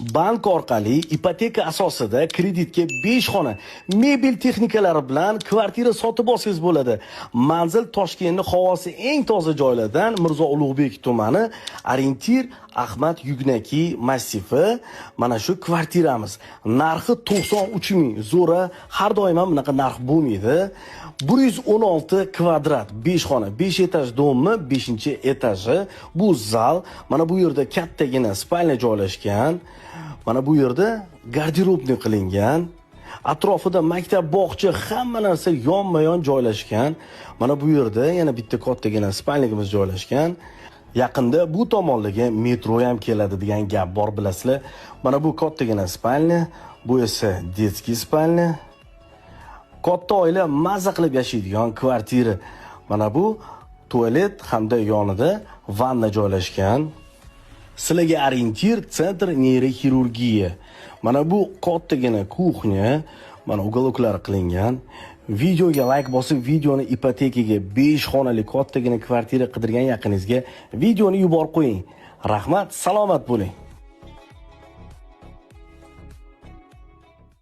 bank orqali ipoteka asosida kreditga 5 xona mebel texnikalari bilan kvartira sotib olsangiz bo'ladi. Manzil Toshkentning havosi eng toza joylardan Mirzo Ulug'bek tumani, Orientir Ahmad Yugnaki massifi. Mana shu kvartiramiz. Narxi 93 ming. Zo'ra, har doim ham bunaqa narx bo'lmaydi. 116 kvadrat, 5 xona, 5 etaj dommi, 5-etaji. Bu zal. Mana bu yerda kattagina spalnya joylashgan. Mana bu yerda garderobni qilingan. Atrofida maktab, bog'cha, hamma narsa yonma-yon joylashgan. Mana bu yerda yana bitta kattagina spalnyamiz joylashgan. Yaqinda bu tomonlarga metro ham keladi degan gap bor, bilasizlar. Mana bu kattagina spalnya, bu esa детский spalnya. Katta oila mazza qilib yashaydigan kvartira. Mana bu tualet hamda yonida vanna joylashgan. Sizlarga Orientir Sentr neyroxirurgiya. Mana bu kattagina kuxnya, mana uголоклari qilingan. Videoga like bosib, videoni ipotekaga 5 xonali kattagina kvartira qidirgan yaqiningizga videoni yuborib qo'ying. Rahmat, salomat bo'ling.